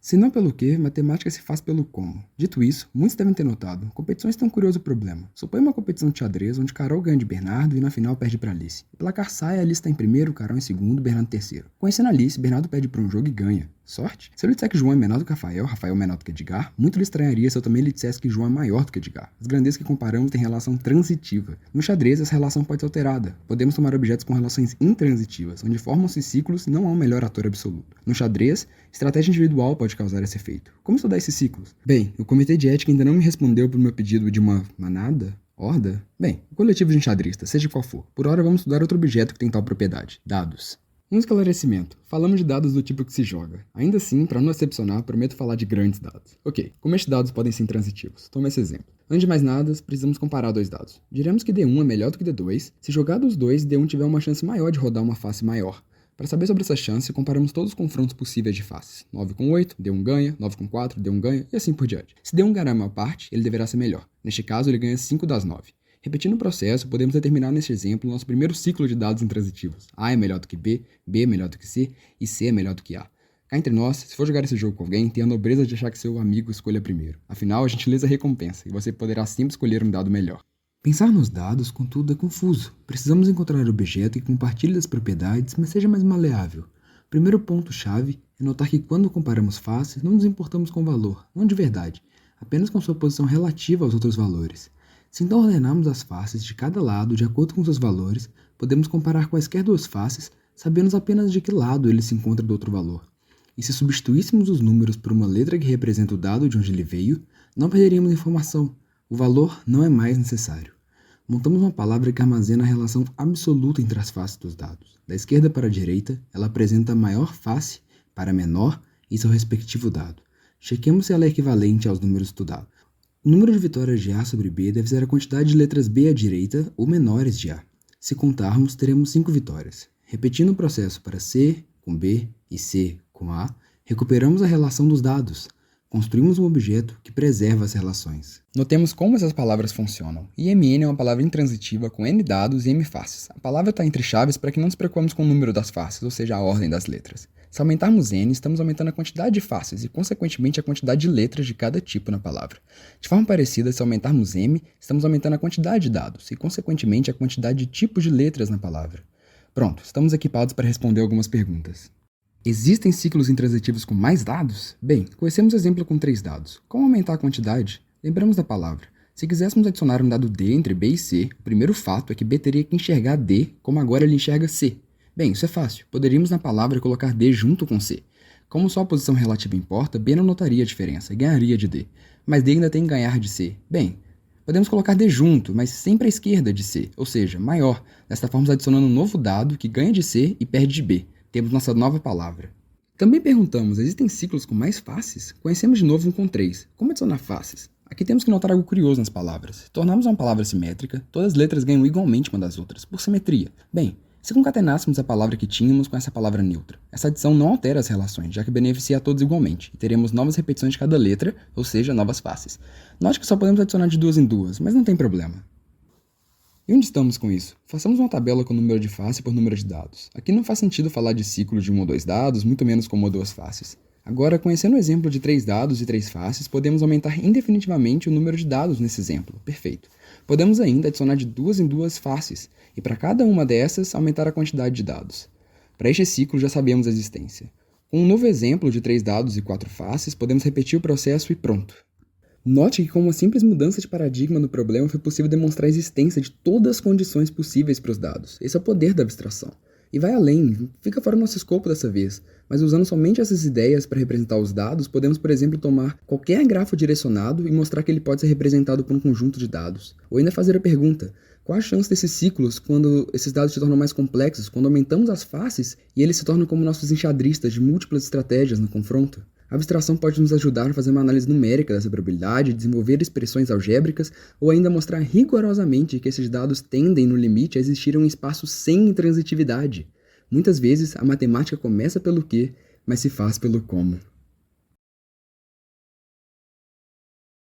Se não pelo que, matemática se faz pelo como. Dito isso, muitos devem ter notado, competições têm um curioso problema. Suponha uma competição de xadrez onde Carol ganha de Bernardo e na final perde para Alice. O placar sai, Alice está em primeiro, Carol em segundo, Bernardo em terceiro. Conhecendo Alice, Bernardo perde para um jogo e ganha. Sorte? Se eu lhe disser que João é menor do que Rafael, Rafael é menor do que Edgar, muito lhe estranharia se eu também lhe dissesse que João é maior do que Edgar. As grandezas que comparamos têm relação transitiva. No xadrez, essa relação pode ser alterada. Podemos tomar objetos com relações intransitivas, onde formam-se ciclos e não há um melhor ator absoluto. No xadrez, estratégia individual pode causar esse efeito. Como estudar esses ciclos? Bem, o comitê de ética ainda não me respondeu por meu pedido de uma manada? Horda? Bem, o coletivo de enxadristas, seja qual for. Por hora vamos estudar outro objeto que tem tal propriedade, dados. Um esclarecimento. Falamos de dados do tipo que se joga. Ainda assim, para não decepcionar, prometo falar de grandes dados. Ok, como estes dados podem ser intransitivos? Toma esse exemplo. Antes de mais nada, precisamos comparar dois dados. Diremos que D1 é melhor do que D2 se jogado os dois, D1 tiver uma chance maior de rodar uma face maior. Para saber sobre essa chance, comparamos todos os confrontos possíveis de faces. 9 com 8, D1 ganha, 9 com 4, D1 ganha, e assim por diante. Se D1 ganhar a maior parte, ele deverá ser melhor. Neste caso, ele ganha 5 das 9. Repetindo o processo, podemos determinar neste exemplo nosso primeiro ciclo de dados intransitivos. A é melhor do que B é melhor do que C e C é melhor do que A. Cá entre nós, se for jogar esse jogo com alguém, tenha a nobreza de achar que seu amigo escolha primeiro. Afinal, a gentileza recompensa e você poderá sempre escolher um dado melhor. Pensar nos dados, contudo, é confuso. Precisamos encontrar o objeto que compartilhe das propriedades, mas seja mais maleável. O primeiro ponto-chave é notar que quando comparamos faces, não nos importamos com o valor, não de verdade, apenas com sua posição relativa aos outros valores. Se então ordenarmos as faces de cada lado de acordo com seus valores, podemos comparar quaisquer duas faces, sabendo apenas de que lado ele se encontra do outro valor. E se substituíssemos os números por uma letra que representa o dado de onde ele veio, não perderíamos informação. O valor não é mais necessário. Montamos uma palavra que armazena a relação absoluta entre as faces dos dados. Da esquerda para a direita, ela apresenta a maior face para a menor e seu respectivo dado. Chequemos se ela é equivalente aos números estudados. O número de vitórias de A sobre B deve ser a quantidade de letras B à direita ou menores de A. Se contarmos, teremos 5 vitórias. Repetindo o processo para C com B e C com A, recuperamos a relação dos dados. Construímos um objeto que preserva as relações. Notemos como essas palavras funcionam. IMN é uma palavra intransitiva com N dados e M faces. A palavra está entre chaves para que não nos preocupemos com o número das faces, ou seja, a ordem das letras. Se aumentarmos N, estamos aumentando a quantidade de faces e, consequentemente, a quantidade de letras de cada tipo na palavra. De forma parecida, se aumentarmos M, estamos aumentando a quantidade de dados e, consequentemente, a quantidade de tipos de letras na palavra. Pronto, estamos equipados para responder algumas perguntas. Existem ciclos intransitivos com mais dados? Bem, conhecemos o exemplo com 3 dados. Como aumentar a quantidade? Lembramos da palavra. Se quiséssemos adicionar um dado D entre B e C, o primeiro fato é que B teria que enxergar D como agora ele enxerga C. Bem, isso é fácil. Poderíamos na palavra colocar D junto com C. Como só a posição relativa importa, B não notaria a diferença e ganharia de D. Mas D ainda tem que ganhar de C. Bem, podemos colocar D junto, mas sempre à esquerda de C, ou seja, maior. Desta forma, adicionando um novo dado que ganha de C e perde de B. Temos nossa nova palavra. Também perguntamos, existem ciclos com mais faces? Conhecemos de novo um com 3. Como adicionar faces? Aqui temos que notar algo curioso nas palavras. Se tornarmos uma palavra simétrica, todas as letras ganham igualmente uma das outras, por simetria. Bem, se concatenássemos a palavra que tínhamos com essa palavra neutra, essa adição não altera as relações, já que beneficia a todos igualmente, e teremos novas repetições de cada letra, ou seja, novas faces. Note que só podemos adicionar de 2 em 2, mas não tem problema. E onde estamos com isso? Façamos uma tabela com o número de face por número de dados. Aqui não faz sentido falar de ciclo de 1 ou 2 dados, muito menos com 1 ou 2 faces. Agora, conhecendo o exemplo de 3 dados e 3 faces, podemos aumentar indefinitivamente o número de dados nesse exemplo. Perfeito. Podemos ainda adicionar de 2 em 2 faces, e para cada uma dessas, aumentar a quantidade de dados. Para este ciclo, já sabemos a existência. Com um novo exemplo de 3 dados e 4 faces, podemos repetir o processo e pronto. Note que com uma simples mudança de paradigma no problema foi possível demonstrar a existência de todas as condições possíveis para os dados. Esse é o poder da abstração. E vai além, fica fora do nosso escopo dessa vez, mas usando somente essas ideias para representar os dados, podemos, por exemplo, tomar qualquer grafo direcionado e mostrar que ele pode ser representado por um conjunto de dados. Ou ainda fazer a pergunta, qual a chance desses ciclos quando esses dados se tornam mais complexos, quando aumentamos as faces e eles se tornam como nossos enxadristas de múltiplas estratégias no confronto? A abstração pode nos ajudar a fazer uma análise numérica dessa probabilidade, desenvolver expressões algébricas ou ainda mostrar rigorosamente que esses dados tendem, no limite, a existir em um espaço sem intransitividade. Muitas vezes, a matemática começa pelo que, mas se faz pelo como.